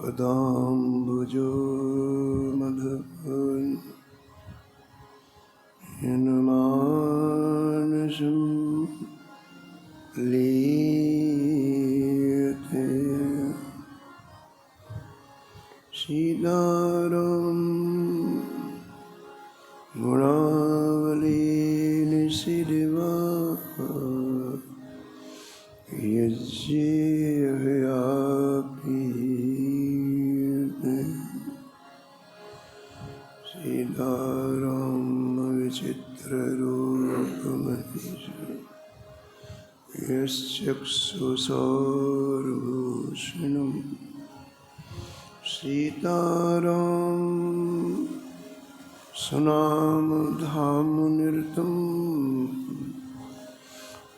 पदाम्बुजो मधुमानसं लीयते सीताराम गुणावलीनिशिर्वा यज्ञेऽप्येते सीताराम विचित्ररूपमहिष यश्चक्षुषोर्भूषणं सीताराम सुनामधामनिरतं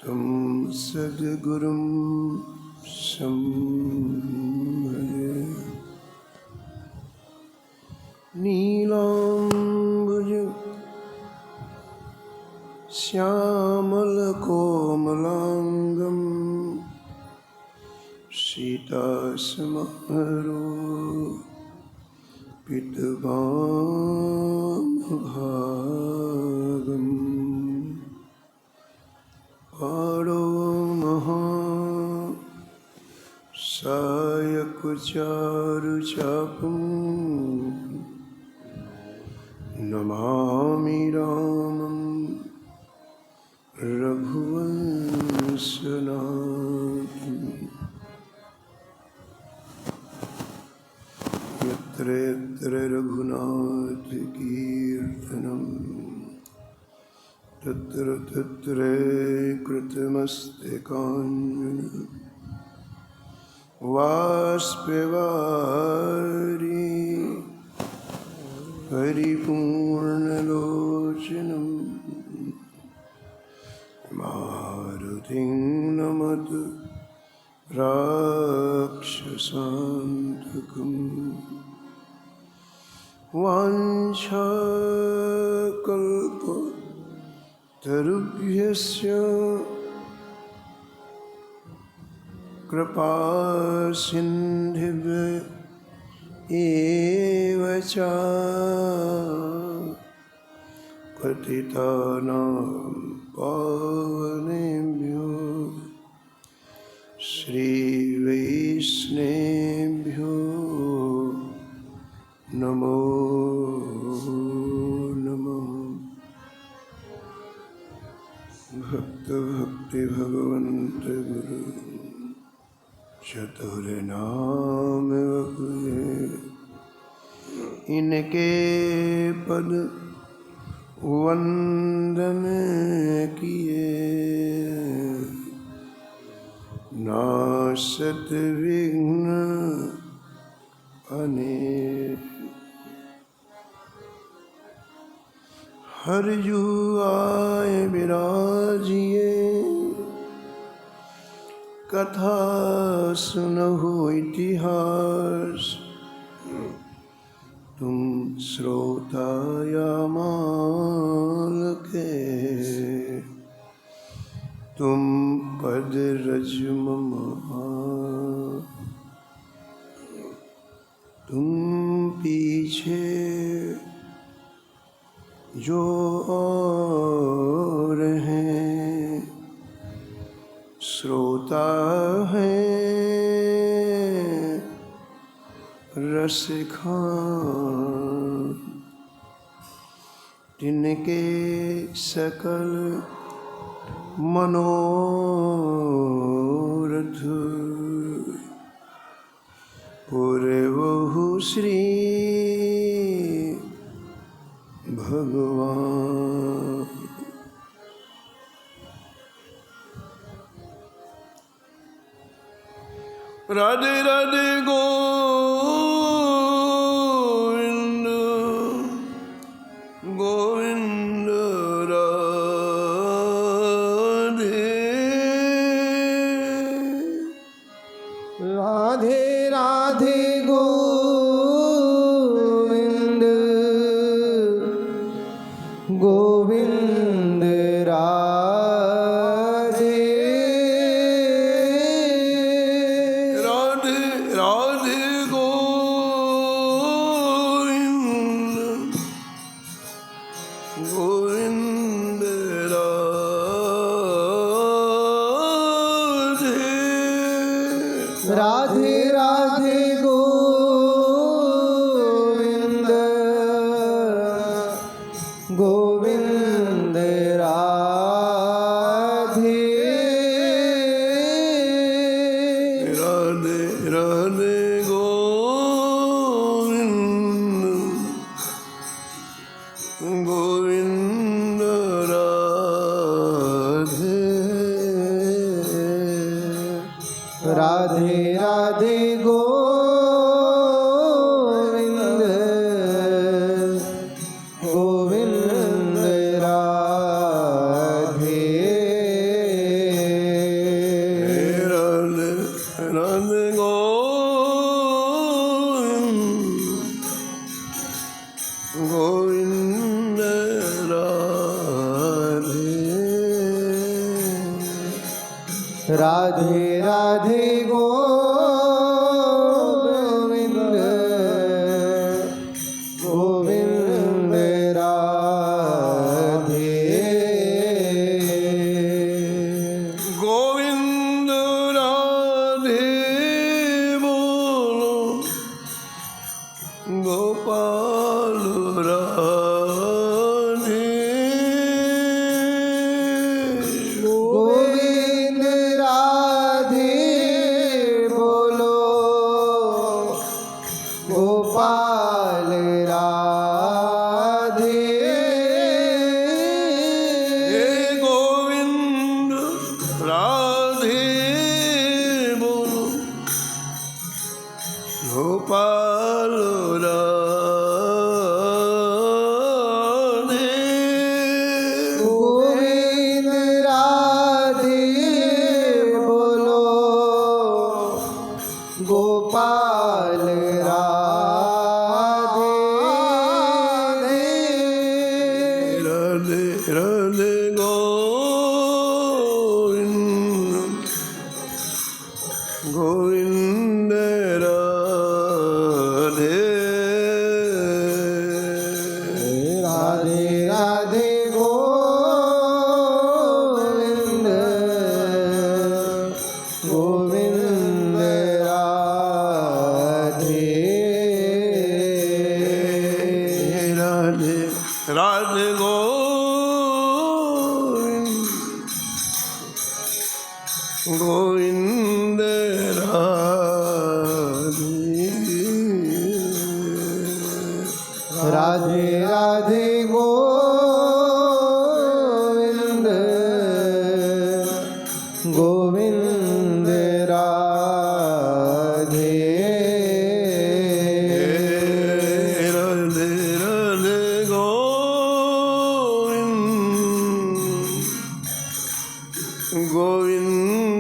तं सद्गुरुं संभजे नीलाम्बुज श्यामलकोमलाङ्गं सीतासमरोपितवामभागम् पाणो सायकचारुचापं नमामि रामं रघुवंशनाथं यत्र यत्र रघुनाथकीर्तनं तत्र तत्र कृतमस्तकाञ्जलिं बाष्पवारि परिपूर्णलोचनं मारुतिं नमत राक्षसान्तकम् वाञ्छाकल्पतरुभ्यश्च कृपासिन्धुभ्य एव च पतितानां पावनेभ्यो श्रीवैष्णवेभ्यो नमो नमः। भक्त भक्ति भगवंत गुरु चतुर्नाम वपुषे इनके पद वंदन किए नासत विघ्न अनेक हरजु आए विराजिए कथा सुनहु इतिहास तुम श्रोता या माल के तुम पद रजमम तुम पीछे जो और हैं श्रोता है रसिखान जिनके सकल मनोरथ पूरे बहु श्री भगवान। राधे राधे गोविंद गोविंद राधे राधे राधे गोविंद गोविंद राधे राधे राधे गोविंद राधे राधे गोविंद गोविंद राधे राधे राधे गोविंद गोविंद राधे राधे गोविंद गोविंद राधे राधे राधे गोविंद राधे राधे गोविंद गोविंद राधे गोविंद राधे बोलो गोपाल राधे गोविंद राधे बोलो गोपाल राधे हे गोविंद राधे बोलो गोपाल राधे गोविंद राधे बोलो गोपाल राधे राधे राधे गोविंद गोविंद राधे राधे राधे गोविंद गोविंद राधे राधे राधे गोविंद गोविंद राधे राधे गोविंद गोविंद राधे राधे राधे गोविंद गोविंद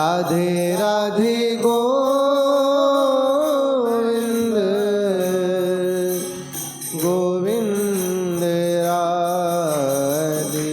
राधे राधे गोविंद गोविंद राधे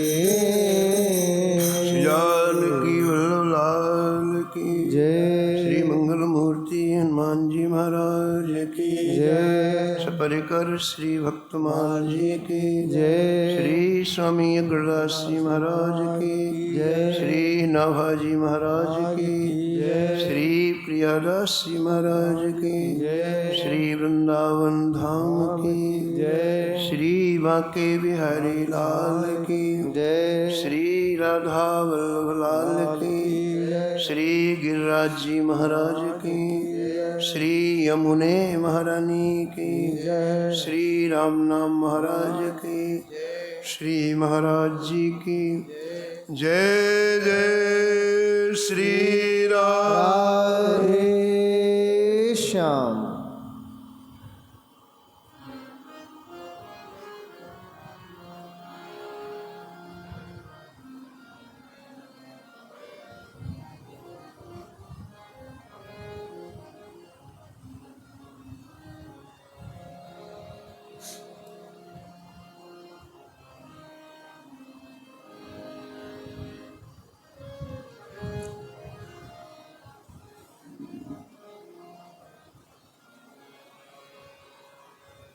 जानकी वल्लभ लाल की जय श्री मंगल मूर्ति हनुमान जी महाराज की जय सपरिकर श्री भक्तमाल जी की जय श्री स्वामी अग्रदास जी महाराज की जय श्री नाभाजी महाराज की जय श्री प्रियादास जी महाराज की जय श्री वृंदावन धाम की जय श्री बांके बिहारी लाल की जय श्री राधा वल्लभ लाल की श्री गिरिराज जी महाराज की श्री यमुने महारानी की श्री राम नाम महाराज की श्री महाराज जी की जय जय श्री राम राधे श्याम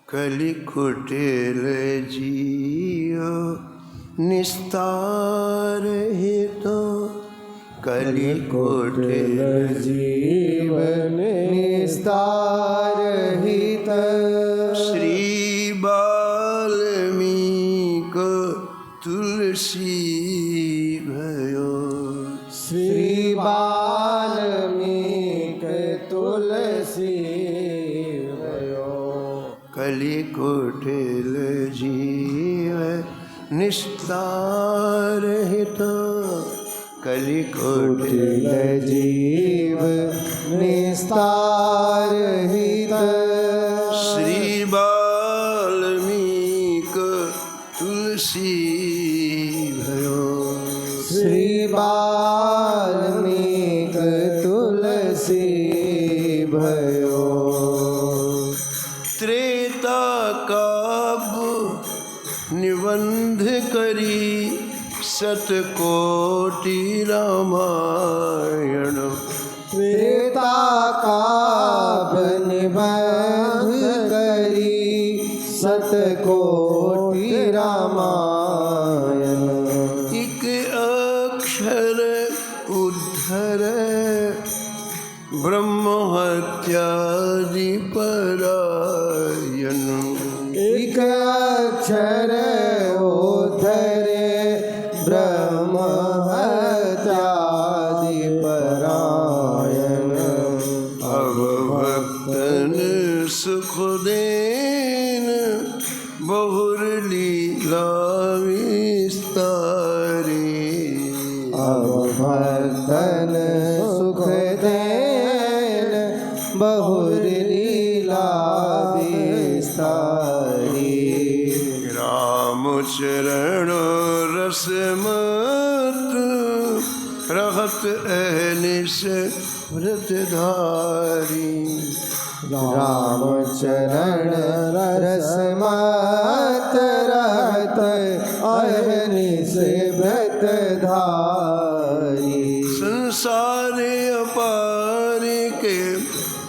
कलि कुटिल जियो निस्तार हित कलिकुटिल जीवन निस्तार हित श्री वाल्मीक तुलसी भयो श्री वाल्मीक तुलसी भयो कलिकुटिल जीव निस्तार हित कुटिल जीव निस्तार हित श्री वाल्मीक तुलसी भयो श्री वाल्मीक तुलसी भयो त्रेता काव्य निबंध करी शतकोटि रामायण त्रेता काव्य निबंध करी शतकोटि रामायण एक अक्षर उद्धर ब्रह्म हत्यादि परायण एक अक्षर उद्धरे ब्रह्म हत्यादि परायण अब भक्तन सुख देन बहुर लीला विस्तारी अब भक्तन सुख देन बहुर लीला विस्तारी रामचरण रसमत रहत अहनिश व्रतधारी रामचरण रसमत रहत अहनिश व्रतधारी संसार अपार के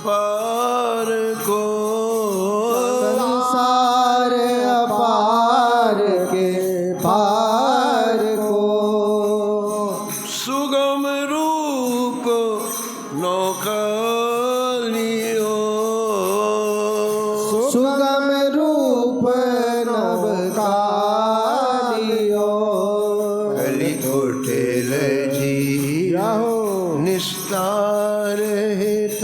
पार को संसार अपार के पार को सुगम रूप नौका लियो सुगम रूप नव कालियो कलिकुटिल रहो निस्तार हित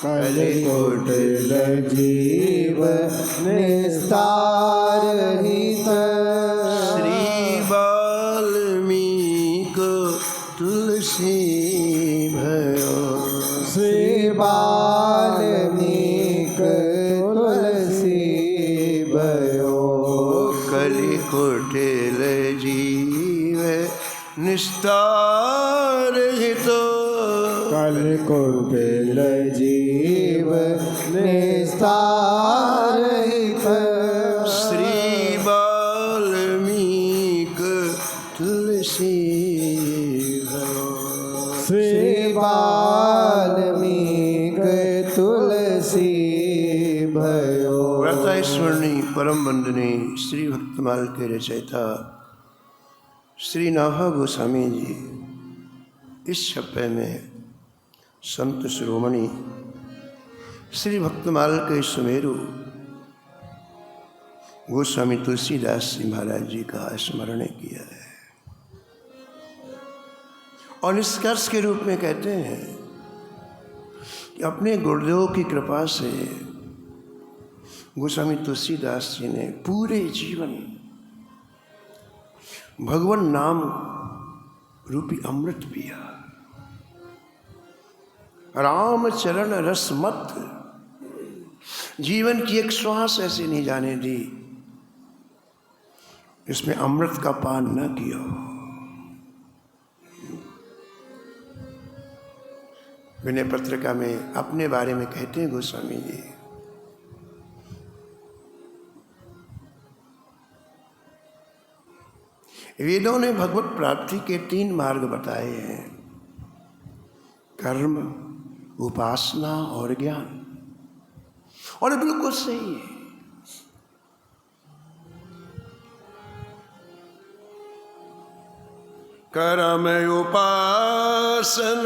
कलिकुटिल जीव निस्तार हित श्री वाल्मीक तुलसी भयो श्री वाल्मीक तुलसी भयो कलिकुटिल जीव निस्तार हित कलिकुटिल जीव निस्तार हित श्री वाल्मीक तुलसी भयो श्री वाल्मीक तुलसी भयो व्रताईश्वरणी परम वंदनीय श्री भक्तमाल के रचयिता श्री नाभा गोस्वामी जी इस छप्पे में संत शिरोमणि श्री भक्तमाल के सुमेरु गोस्वामी तुलसीदास जी महाराज जी का स्मरण किया है और निष्कर्ष के रूप में कहते हैं कि अपने गुरुदेव की कृपा से गोस्वामी तुलसीदास जी ने पूरे जीवन भगवान नाम रूपी अमृत पिया। राम चरण रस मत जीवन की एक श्वास ऐसे नहीं जाने दी इसमें अमृत का पान न किया हो। विनय पत्रिका में अपने बारे में कहते हैं गोस्वामी जी, वेदों ने भगवत प्राप्ति के 3 मार्ग बताए हैं, कर्म, उपासना और ज्ञान। और ये बिल्कुल सही है। कर्म उपासन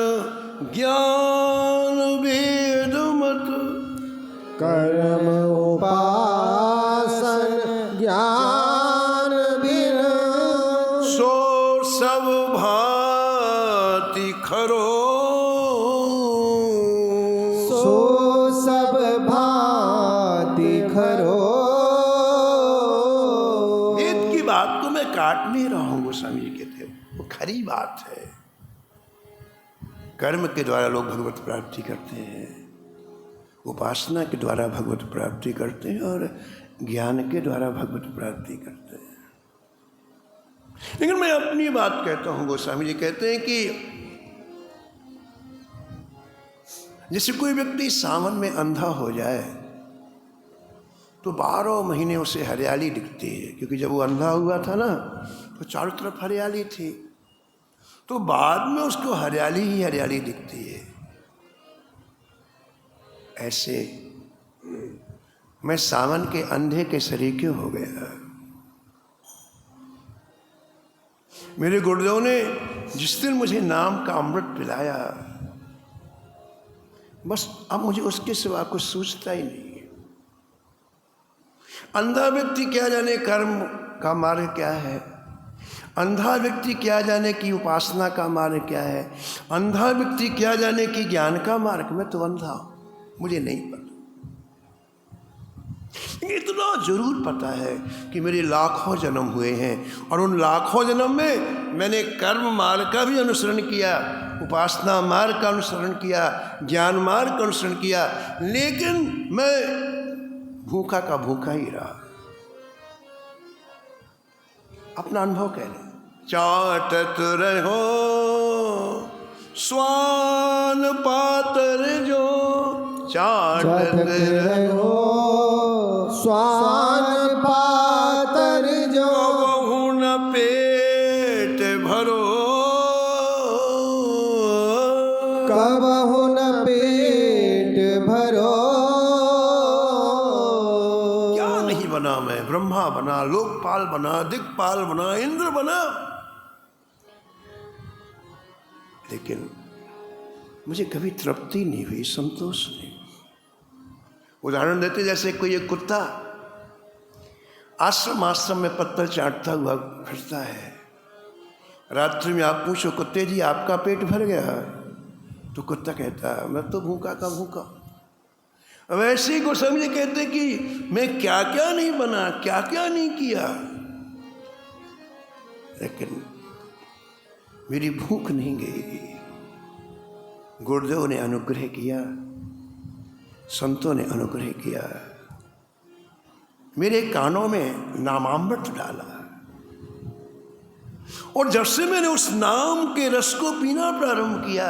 ज्ञान वेद मत, कर्म उपासन ज्ञान बिन, सो सब भांति खरो, सो सब भांति खरो। वेद की बात को मैं काट नहीं रहा हूँ, गोस्वामी जी कहते हैं, वो खरी बात है। कर्म के द्वारा लोग भगवत प्राप्ति करते हैं, उपासना के द्वारा भगवत प्राप्ति करते हैं, और ज्ञान के द्वारा भगवत प्राप्ति करते हैं। लेकिन मैं अपनी बात कहता हूँ, गोस्वामी जी कहते हैं कि जैसे कोई व्यक्ति सावन में अंधा हो जाए तो 12 महीने उसे हरियाली दिखती है, क्योंकि जब वो अंधा हुआ था ना तो चारों तरफ हरियाली थी, तो बाद में उसको हरियाली ही हरियाली दिखती है। ऐसे मैं सावन के अंधे के सरीखे हो गया। मेरे गुरुदेव ने जिस दिन मुझे नाम का अमृत पिलाया, बस अब मुझे उसके सिवा कुछ सूझता ही नहीं। अंधा व्यक्ति क्या जाने कर्म का मार्ग क्या है, अंधा व्यक्ति क्या जाने कि उपासना का मार्ग क्या है, अंधा व्यक्ति क्या जाने कि ज्ञान का मार्ग। मैं तो अंधा हूं, मुझे नहीं पता। इतना जरूर पता है कि मेरे लाखों जन्म हुए हैं, और उन लाखों जन्म में मैंने कर्म मार्ग का भी अनुसरण किया, उपासना मार्ग का अनुसरण किया, ज्ञान मार्ग का अनुसरण किया, लेकिन मैं भूखा का भूखा ही रहा। अपना अनुभव कह रहे, चाटत रहो स्वान पातर जो, चाटत रहो स्वान पातर जो, बहु न पेट भरो, कबहु न पेट भरो। क्या नहीं बना मैं, ब्रह्मा बना, लोकपाल बना, दिक्पाल बना, इंद्र बना, लेकिन मुझे कभी तृप्ति नहीं हुई, संतोष नहीं। उदाहरण देते, जैसे कोई एक कुत्ता आश्रम आश्रम में पत्थर चाटता हुआ फिरता है, रात्रि में आप पूछो कुत्ते जी आपका पेट भर गया, तो कुत्ता कहता है मैं तो भूखा का भूखा। अब ऐसे ही गोस्वामी जी कहते कि मैं क्या क्या नहीं बना, क्या क्या नहीं किया, लेकिन मेरी भूख नहीं गई। गुरुदेव ने अनुग्रह किया, संतों ने अनुग्रह किया, मेरे कानों में नामामृत डाला, और जब से मैंने उस नाम के रस को पीना प्रारंभ किया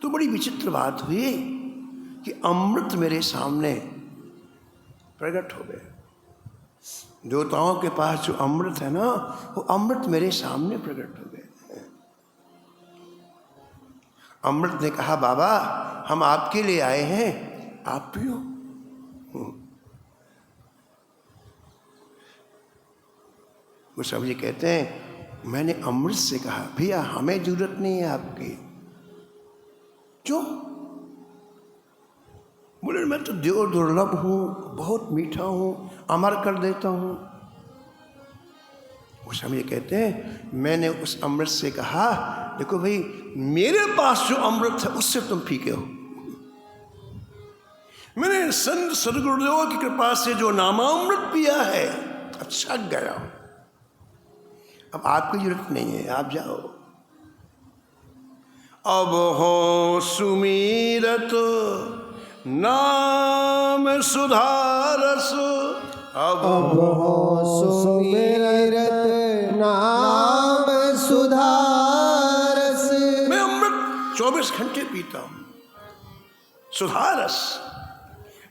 तो बड़ी विचित्र बात हुई कि अमृत मेरे सामने प्रकट हो गए। देवताओं के पास जो अमृत है ना, वो अमृत मेरे सामने प्रकट हो गए। अमृत ने कहा बाबा हम आपके लिए आए हैं, आप पियो। वो सब ये कहते हैं मैंने अमृत से कहा भैया हमें जरूरत नहीं है आपकी। क्यों? बोले मैं तो देव दुर्लभ हूँ, बहुत मीठा हूँ, अमर कर देता हूँ। वो सब ये कहते हैं मैंने उस अमृत से कहा देखो भाई मेरे पास जो अमृत है उससे तुम फीके हो। मैंने संत सदगुरुदेव की कृपा से जो नामामृत पिया है अच्छा गया, अब आपकी जरूरत नहीं है, आप जाओ। अब हो सुमीरत नाम सुधारस, अब हो सुमिरत नाम सुधारस। मैं अमृत 24 घंटे पीता हूं, सुधारस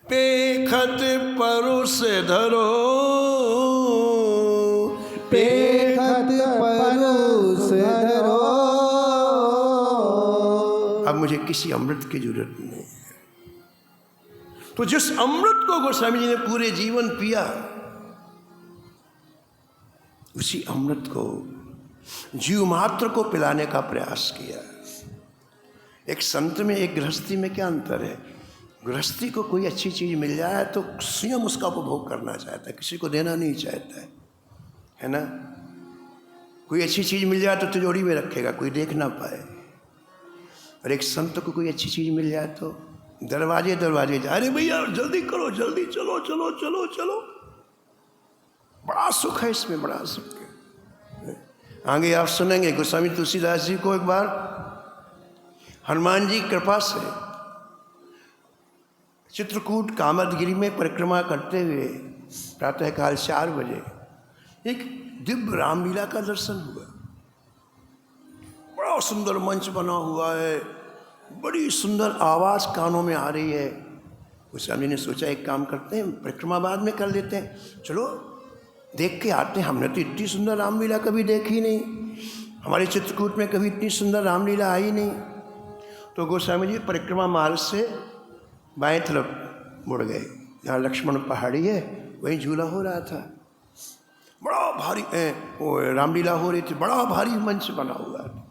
पेखत परुष धरो, पेखत परुष धरो। अब मुझे किसी अमृत की जरूरत नहीं है। तो जिस अमृत को गोस्वामी जी ने पूरे जीवन पिया, उसी अमृत को जीव मात्र को पिलाने का प्रयास किया। एक संत में एक गृहस्थी में क्या अंतर है? गृहस्थी को कोई अच्छी चीज़ मिल जाए तो स्वयं उसका उपभोग करना चाहता है, किसी को देना नहीं चाहता है ना। कोई अच्छी चीज़ मिल जाए तो तिजोरी में रखेगा, कोई देख ना पाए। और एक संत को कोई अच्छी चीज़ मिल जाए तो दरवाजे दरवाजे जा, अरे भैया जल्दी करो, जल्दी चलो चलो चलो चलो। बड़ा सुख है इसमें, बड़ा सुख है। आगे आप सुनेंगे गोस्वामी तुलसीदास जी को एक बार हनुमान जी की कृपा से चित्रकूट कामदगिरी में परिक्रमा करते हुए प्रातःकाल 4 बजे एक दिव्य रामलीला का दर्शन हुआ। बड़ा सुंदर मंच बना हुआ है, बड़ी सुंदर आवाज़ कानों में आ रही है। उस स्वामी ने सोचा एक काम करते हैं, परिक्रमा बाद में कर लेते हैं, चलो देख के आते हैं। हमने तो इतनी सुंदर रामलीला कभी देखी नहीं, हमारे चित्रकूट में कभी इतनी सुंदर रामलीला आई नहीं। तो गोस्वामी जी परिक्रमा मार्ग से बाएं तरफ मुड़ गए, जहाँ लक्ष्मण पहाड़ी है वहीं झूला हो रहा था। बड़ा भारी वो रामलीला हो रही थी, बड़ा भारी मंच बना हुआ था,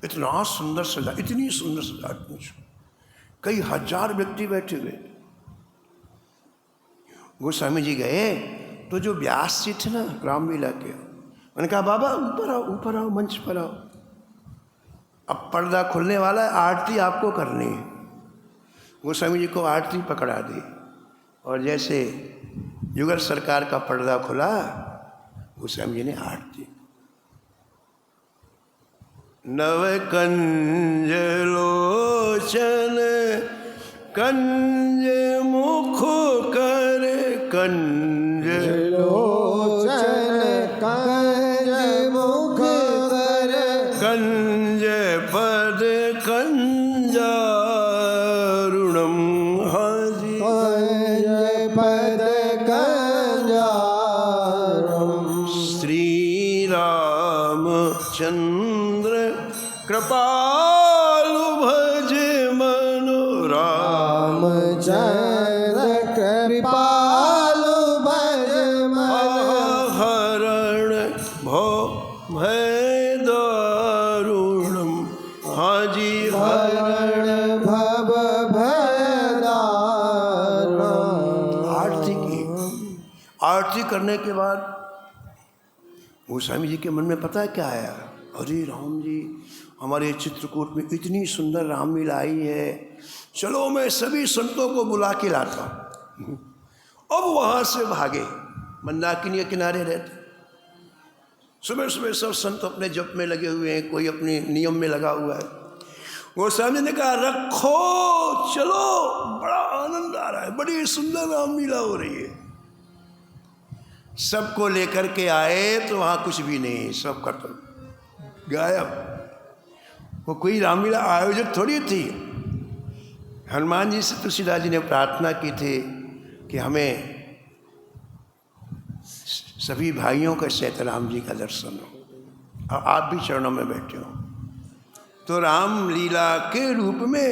इतना सुंदर सजा, इतनी सुंदर सजावट, कई हजार व्यक्ति बैठे हुए। गोस्वामी जी गए तो जो व्यास जी थे ना रामलीला के, उन्होंने कहा बाबा ऊपर आओ, मंच पर आओ, अब पर्दा खुलने वाला है, आरती आपको करनी है। गोस्वामी जी को आरती पकड़ा दी और जैसे युगल सरकार का पर्दा खुला, गोस्वामी जी ने आरती। नव कंज लोचन कंज मुख कर, कंज लोचन कंज मुख कर, कंज पद कंजारुणम हाजी, कंज पद कंजारुणम। श्री रामचंद्र कृपालु भज मनोराम, रामचंद्र कृपालु भज हरण भय दारुणम हाजी हरण भव भय दारुणम। आरती की। आरती करने के बाद गोस्वामी जी के मन में पता है क्या आया? अरे राम जी, हमारे चित्रकूट में इतनी सुंदर रामलीला आई है, चलो मैं सभी संतों को बुला के लाता हूँ। अब वहाँ से भागे, मंदाकिनी के किनारे रहते। सुबह सुबह सब संत अपने जप में लगे हुए हैं, कोई अपने नियम में लगा हुआ है। गोस्वामी ने कहा रखो, चलो, बड़ा आनंद आ रहा है, बड़ी सुंदर रामलीला हो रही है। सबको लेकर के आए तो वहाँ कुछ भी नहीं, सब खत्म, गायब। वो कोई रामलीला आयोजक थोड़ी थी। हनुमान जी से तुलसीदास जी ने प्रार्थना की थी कि हमें सभी भाइयों के सहित राम जी का दर्शन हो और आप भी चरणों में बैठे हो। तो रामलीला के रूप में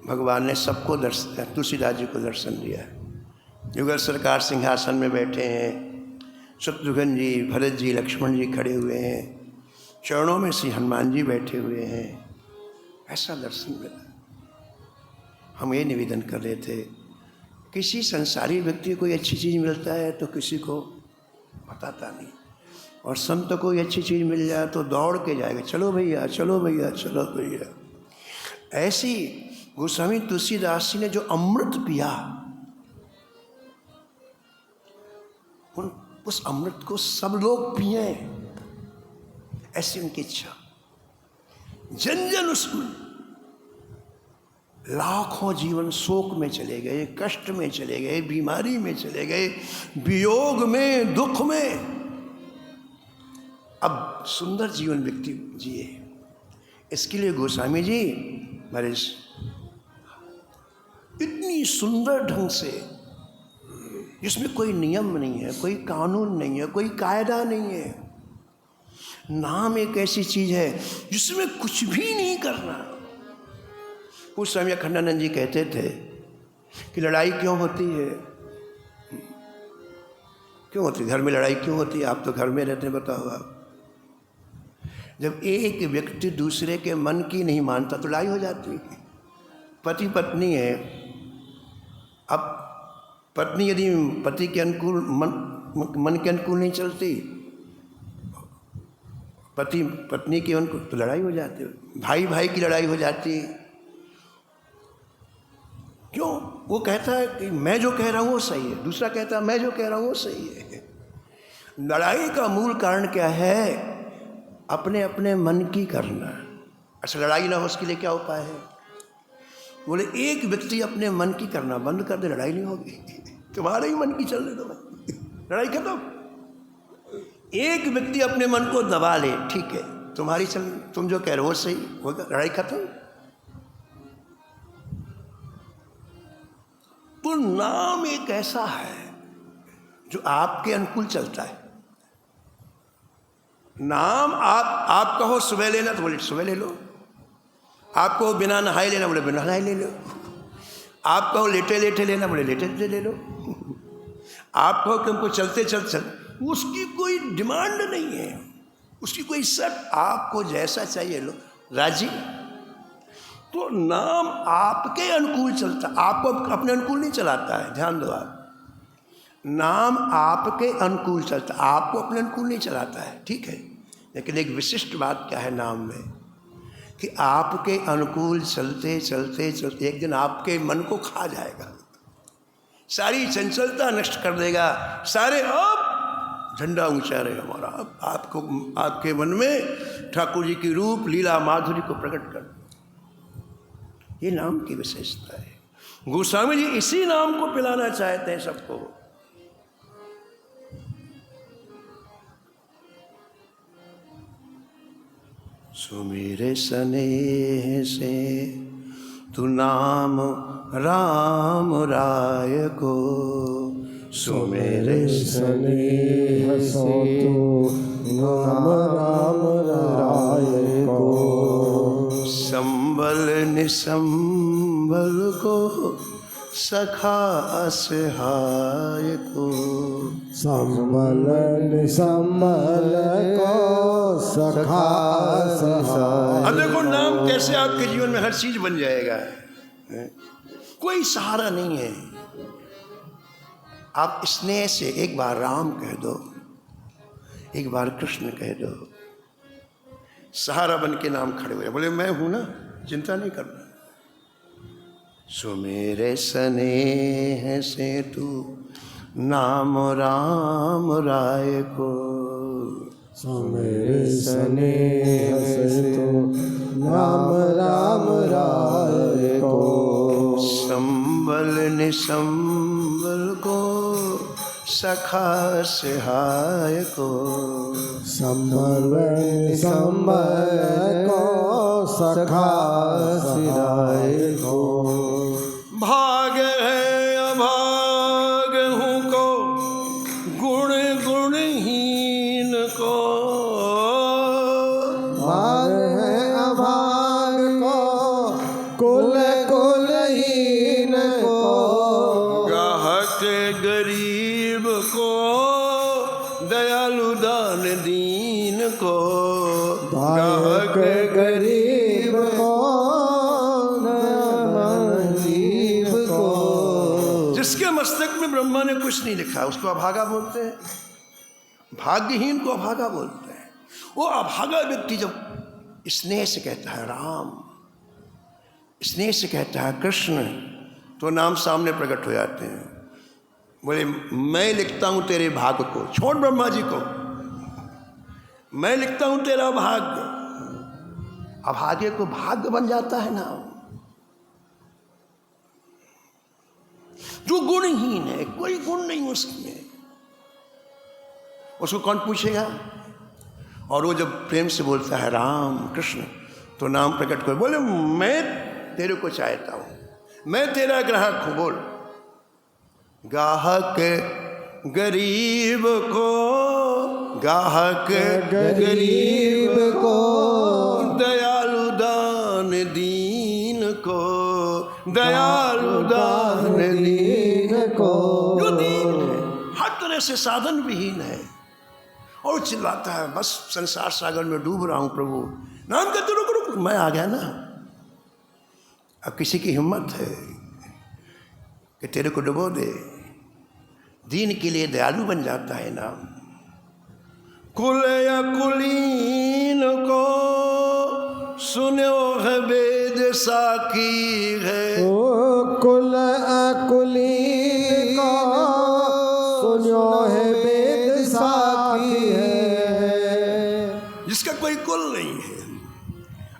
भगवान ने सबको दर्शन, तुलसीदास जी को दर्शन दिया। युगल सरकार सिंहासन में बैठे हैं, शत्रुघ्न जी, भरत जी, लक्ष्मण जी खड़े हुए हैं, चरणों में श्री हनुमान जी बैठे हुए हैं। ऐसा दर्शन मिला। हम ये निवेदन कर रहे थे, किसी संसारी व्यक्ति को कोई अच्छी चीज़ मिलता है तो किसी को बताता नहीं, और संत को कोई अच्छी चीज़ मिल जाए तो दौड़ के जाएगा, चलो भैया चलो भैया चलो भैया। ऐसी गोस्वामी तुलसीदास जी ने जो अमृत पिया, उस अमृत को सब लोग पिए, ऐसी उनकी इच्छा। जन जन उसमें, लाखों जीवन शोक में चले गए, कष्ट में चले गए, बीमारी में चले गए, वियोग में, दुख में। अब सुंदर जीवन व्यक्ति जिए। इसके लिए गोस्वामी जी हमारे इतनी सुंदर ढंग से, जिसमें कोई नियम नहीं है, कोई कानून नहीं है, कोई कायदा नहीं है, नाम एक ऐसी चीज है जिसमें कुछ भी नहीं करना। उस समय अखंडानंद जी कहते थे कि लड़ाई क्यों होती है? क्यों होती? घर में लड़ाई क्यों होती है? आप तो घर में रहते हैं, बताओ आप। जब एक व्यक्ति दूसरे के मन की नहीं मानता तो लड़ाई हो जाती है। पति पत्नी है, अब पत्नी यदि पति के अनुकूल मन के अनुकूल नहीं चलती, पति पत्नी के अनुकूल, तो लड़ाई हो जाती है। भाई भाई की लड़ाई हो जाती है। क्यों? वो कहता है कि मैं जो कह रहा हूँ वो सही है, दूसरा कहता है मैं जो कह रहा हूँ वो सही है। लड़ाई का मूल कारण क्या है? अपने अपने मन की करना। अच्छा, लड़ाई ना हो उसके लिए क्या उपाय है? बोले एक व्यक्ति अपने मन की करना बंद कर दे, लड़ाई नहीं होगी। तुम्हारे ही मन की चलने दो, लड़ाई खत्म। एक व्यक्ति अपने मन को दबा ले, ठीक है, तुम्हारी चल, तुम जो कह रहे हो सही होगा, लड़ाई खत्म। तो नाम एक ऐसा है जो आपके अनुकूल चलता है। नाम आप कहो सुबह लेना तो बोले सुबह ले लो, आपको बिना नहाए लेना बोले बिना नहाए ले लो, आप कहो लेटे लेटे लेना बोले लेटे लेटे ले लो, आप कहो कि हमको चलते चल, उसकी कोई डिमांड नहीं है, उसकी कोई शर्त, आपको जैसा चाहिए लो, राजी। तो नाम आपके अनुकूल चलता, आपको अपने अनुकूल नहीं चलाता है, ध्यान दो आप। नाम आपके अनुकूल चलता, आपको अपने अनुकूल नहीं चलाता है, ठीक है। लेकिन एक विशिष्ट बात क्या है नाम में, कि आपके अनुकूल चलते चलते चलते एक दिन आपके मन को खा जाएगा, सारी चंचलता नष्ट कर देगा, सारे अब झंडा ऊंचा रहेगा हमारा। अब आपको आपके मन में ठाकुर जी की रूप लीला माधुरी को प्रकट कर, ये नाम की विशेषता है। गोस्वामी जी इसी नाम को पिलाना चाहते हैं सबको। सुमेरे स्नेह से तू नाम राम राय को, सुमेरे स्नेह से तू नाम राम राय को, संबल निसंबल को सखा असहाय को, संबल निसंबल को सखा सहाय। अब देखो नाम कैसे आपके जीवन में हर चीज बन जाएगा, कोई सहारा नहीं है। आप स्नेह से एक बार राम कह दो, एक बार कृष्ण कह दो, सहारा बन के नाम खड़े हुए, बोले मैं हूं ना, चिंता नहीं करना। सुमेरे स्नेह से तू नाम राम राय को, सुमेरे स्नेह से तू नाम राम राय को, संबल निसंबल को सखा सहाय को, संबल निसंबल को सखा सहाय को, भाग है अभाग हूँ को गुण गुणहीन को, भाग है अभाग को कुल कुलहीन को, गाहक गरीब को दयालु दान दीन को, गाहक गरीब को गरीब को, जिसके मस्तक में ब्रह्मा ने कुछ नहीं लिखा उसको अभागा बोलते हैं, भाग्यहीन को अभागा बोलते हैं। वो अभागा व्यक्ति जब स्नेह से कहता है राम, स्नेह से कहता है कृष्ण, तो नाम सामने प्रकट हो जाते हैं। बोले मैं लिखता हूं तेरे भाग्य को, छोड़ ब्रह्मा जी को, मैं लिखता हूं तेरा भाग्य। अभागे को भाग्य बन जाता है नाम। जो गुणहीन है, कोई गुण नहीं उसमें, उसको कौन पूछेगा? और वो जब प्रेम से बोलता है राम कृष्ण, तो नाम प्रकट कर, बोले मैं तेरे को चाहता हूं, मैं तेरा ग्राहक हूं। बोल गाहक गरीब को, गाहक गरीब को दयालु दान दीन को, दयालु दान दीन को, जो दीन है, हर तरह आश्रय से साधन विहीन है और चिल्लाता है बस संसार सागर में डूब रहा हूँ प्रभु। नाम कहते रुक रुक, मैं आ गया ना। अब किसी की हिम्मत है कि तेरे को डुबो दे, दीन के लिए दयालु बन जाता है नाम। कुल या कुलीन को सुनो है वेद साखी है। ओ कुल अकुलीन को सुनो है वेद साखी है। जिसका कोई कुल नहीं है,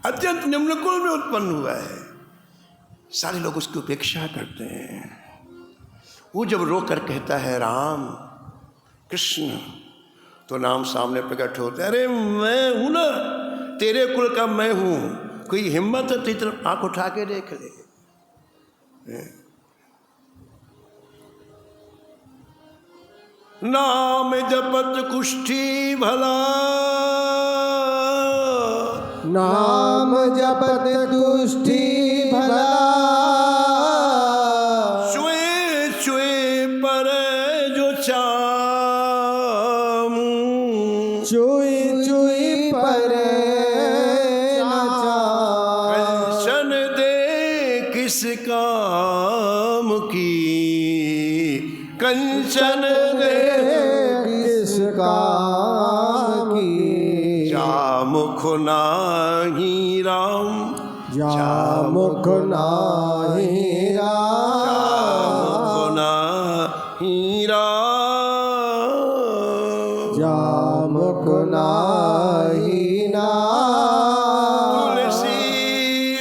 अत्यंत निम्न कुल में उत्पन्न हुआ है, सारे लोग उसकी उपेक्षा करते हैं। वो जब रो कर कहता है राम कृष्ण, तो नाम सामने प्रकट होता है। अरे मैं हूं ना, तेरे कुल का मैं हूं। कोई हिम्मत है तेरी तरफ आंख उठा के देख ले। नाम जपत कुष्ठी भला, नाम जपत कुष्ठी भला। चुए चुए पर जो चाम, चुई चुई पर कंचन दे किस काम की, कंचन दे किस काम की। जामुख नाही राम, जामुख नाही राम, जामुख नाही राम, जामुख नाही नाम। तुलसी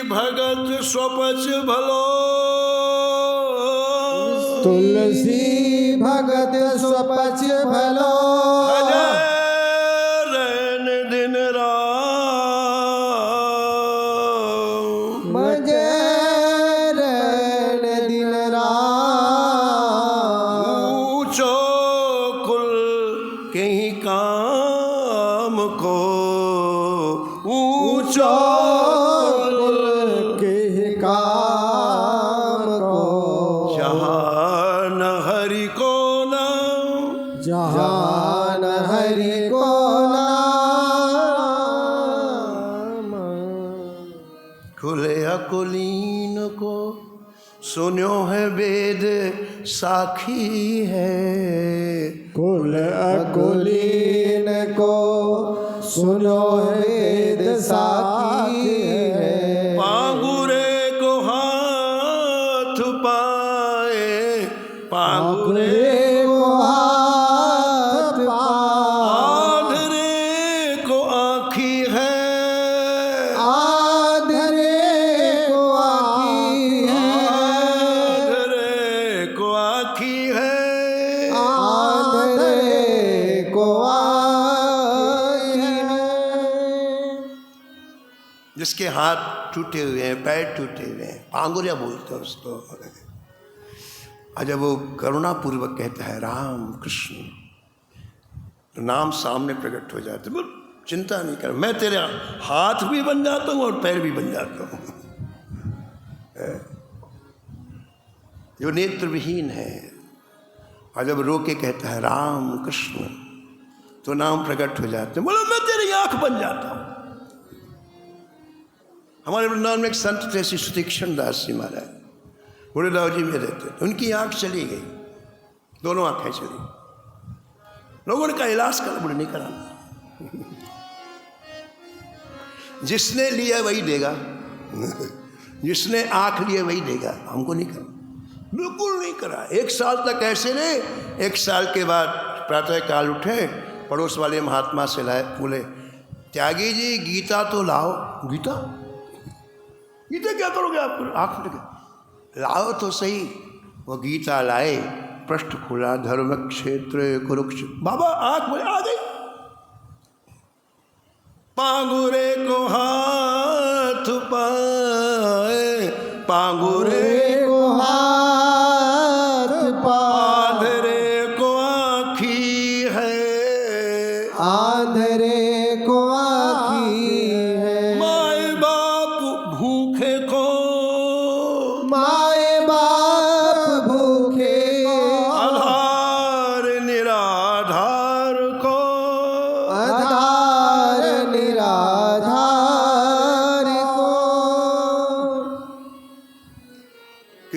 भगत स्वपच भलो, तुलसी भगत स्वपच भलो। रैन दिन राम, मजे रैन दिन राम। ऊंचो कुल के ही काम को, ऊंचो कुल के काम को। जहान हरि को नाम, जहान हरि को नाम। खुले अकुलीन को सुनो है वेद साखी है। कुल अकुलीन को सुनो वेद साखी है। पांगुरे को हाथ पाए, पांगुरे को हाथ पाए। आधरे को आँखी है, आधरे को आखी है। आधरे को आँखी है। आंधरे को आखी है। जिसके हाथ टूटे हुए हैं, पैर टूटे हुए हैं, पांगुरिया बोलते हैं उसको। और जब वो करुणापूर्वक कहता है राम कृष्ण, तो नाम सामने प्रकट हो जाते। बोल चिंता नहीं कर, मैं तेरे हाथ भी बन जाता हूँ और पैर भी बन जाता हूँ। जो नेत्र विहीन है, और जब रो के कहता है राम कृष्ण, तो नाम प्रकट हो जाते। बोलो मैं तेरी आंख बन जाता हूँ। हमारे वृंदावन में एक संत थे श्री सुतीक्षण दास जी महाराज, गुरुदाव जी में रहते थे। उनकी आंख चली गई, दोनों आंखें चली। लोगों ने कहा इलाज कर, बोले नहीं कराना। जिसने लिया वही देगा, जिसने आंख लिए वही देगा, हमको नहीं करा। बिल्कुल नहीं करा। 1 साल तक ऐसे रहे। 1 साल के बाद प्रातः काल उठे, पड़ोस वाले महात्मा से लाए, बोले त्यागी जी गीता तो लाओ। गीता गीता क्या करोगे आप? आँख लगे लाओ तो सही। वो गीता लाए, पृष्ठ खुला, धर्म क्षेत्र कुरुक्षेत्र। बाबा आँख में आ गई। पांगुरे को हाथ पाए, पांगुरे को हाथ पाए। आंधरे को आँखी है, आंधरे को आखी है। माए बाप भूखे को, माए बाप भूखे को आधार निराहार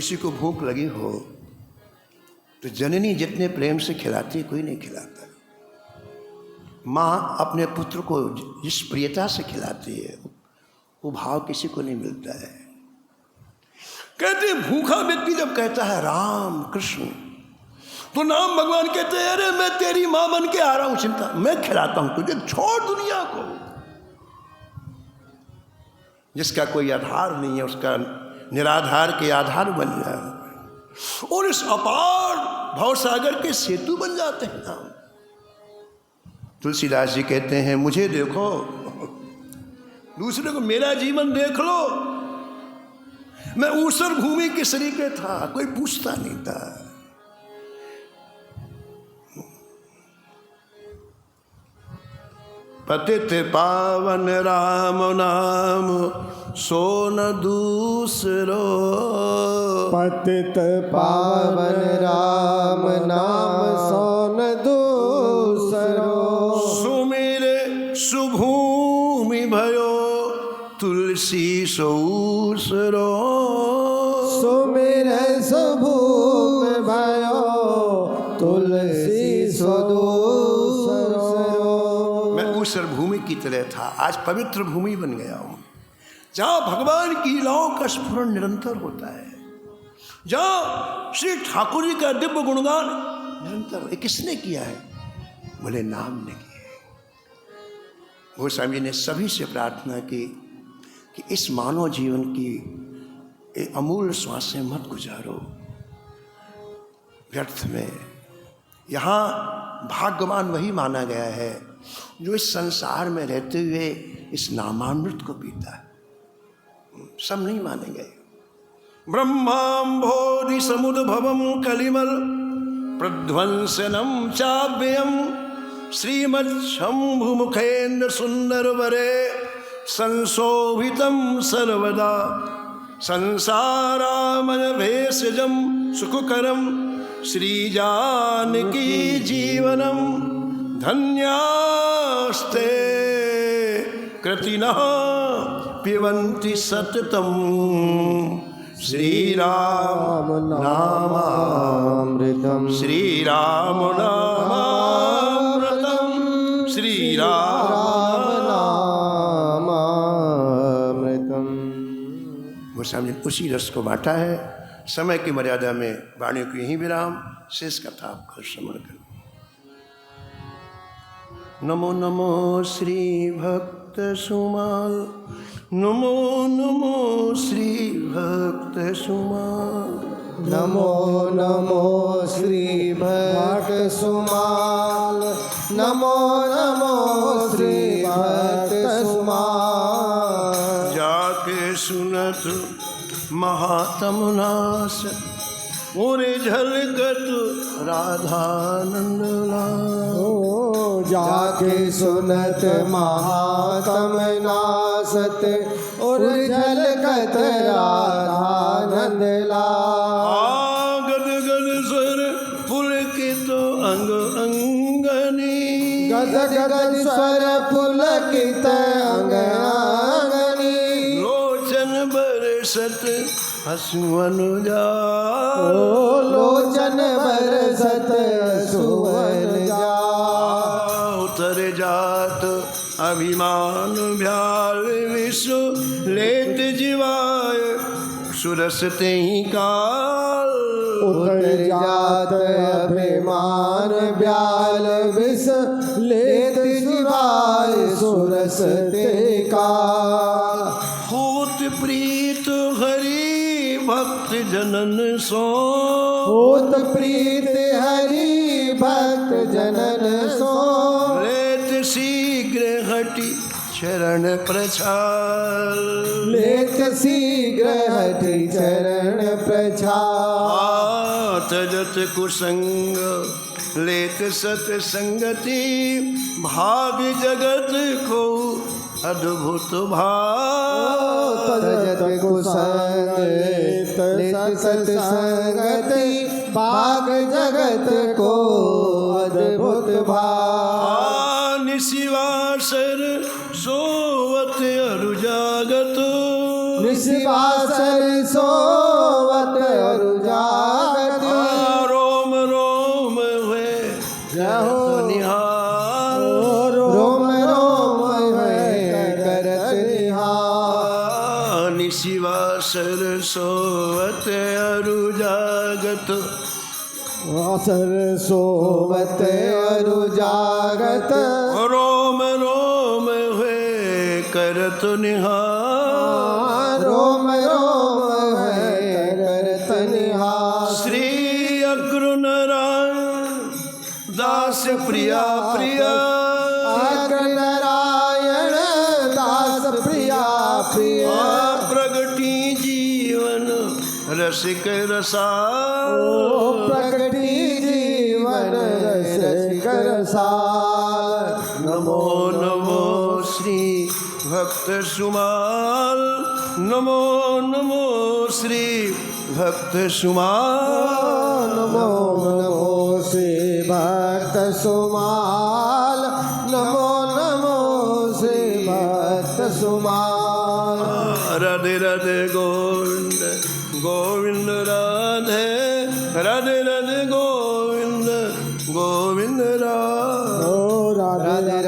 किसी को भूख लगी हो तो जननी जितने प्रेम से खिलाती है कोई नहीं खिलाता। माँ अपने पुत्र को जिस प्रियता से खिलाती है वो भाव किसी को नहीं मिलता है। कहते भूखा व्यक्ति जब कहता है राम कृष्ण तो नाम भगवान कहते हैं अरे मैं तेरी माँ बन के आ रहा हूं, चिंता मैं खिलाता हूं तुझे, छोड़ दुनिया को। जिसका कोई आधार नहीं है उसका निराधार के आधार बन जाए और इस अपार भवसागर के सेतु बन जाते हैं नाम। तुलसीदास जी कहते हैं मुझे देखो, दूसरे को मेरा जीवन देख लो। मैं ऊसर भूमि के सरीके था, कोई पूछता नहीं था। पतित पावन राम नाम सोन दूसरो, पतित पावन राम नाम सोन दूसरो, सुमिरे सुभूमि भयो तुलसी सऊसरो, सुमिर सुभूमि भयो तुलसी सदूसरो। मैं ऊसर भूमि की तरह था, आज पवित्र भूमि बन गया हूं, जहां भगवान की लीलाओं का स्फुरण निरंतर होता है, जहां श्री ठाकुर जी का दिव्य गुणगान निरंतर। ये किसने किया है? बोले नाम ने किया है। गोस्वामी जी ने सभी से प्रार्थना की कि इस मानव जीवन की ये अमूल्य श्वासें मत गुजारो व्यर्थ में। यहाँ भाग्यवान वही माना गया है जो इस संसार में रहते हुए इस नामामृत को पीता है, सब नहीं माने गए। ब्रह्मांभोधि समुद्भवम कलिमल प्रध्वंसनम चाव्ययम श्रीमच्छंभु मुखेन्द्र सुंदर वरे संशोभितम सर्वदा संसारामय भेषजम सुखकरम श्रीजानकी जीवनम धन्यास्ते कृतिनः पिबन्ति सततम श्रीराम नामामृतम, श्रीराम नामामृतम, श्रीराम नामामृतम। गोस्वामी ने उसी रस को बांटा है। समय की मर्यादा में वाणी को यहीं विराम, शेष कथा आपका श्रवण करें। नमो नमो श्री भक्त सुमाल, नमो नमो श्री भक्त सुमाल, नमो नमो श्री भक्त सुमाल, नमो नमो श्री भक्त सुमाल। जाके सुनत महात्म नास मोरे झलकत राधानंद लाल। जाके सुनत महात्म नासत और झलकत राधानंद लाल। गद गद स्वर पुलकित अंग अंगनी, गद गद स्वर पुलकित अंग अंगनी। लोचन बरसत हसुवन जा, लोचन बरसत सुवन जा। उतर जात अभिमान भ्याल विश्व लेत जीवाय सुरस तेहि काल। उतर जात अभिमान ब्याल विष लेत जीवाय सुरस ते काल। होत प्रीत हरि भक्त जनन सो, होत प्रीत हरि भक्त जनन सो। लेत शीघ्र हटि चरण प्रछाल, लेत शीघ्र हटि चरण प्रछाल। तजत कुसंग लेत सतसंगति, भाग जगत को अद्भुत भाव। तजत कुसंग लेत सतसंगति, भाग जगत को अद्भुत भाव। निशिवासर सोवत अरु जागत, निशिवासर सोवत अरु सरसोवत अरु जागत सरसोवत अरु जागत रोम रोम हुए करत निहार रोम रोम है करत निहार श्री अग्र नारायण दास प्रिया प्रिया अग्र नारायण दास प्रिया प्रिया प्रगटी जीवन रसिक रसा प्रगटी जीवन रसिक रसाल नमो नमो श्री भक्त सुमाल नमो नमो श्री भक्त सुमाल नमो नमो श्री भक्त सुमाल नमो नमो श्री भक्त सुमाल राधे राधे गोविंद गोविंद राधे राधे राधे गोविंद गोविंद राधे राधे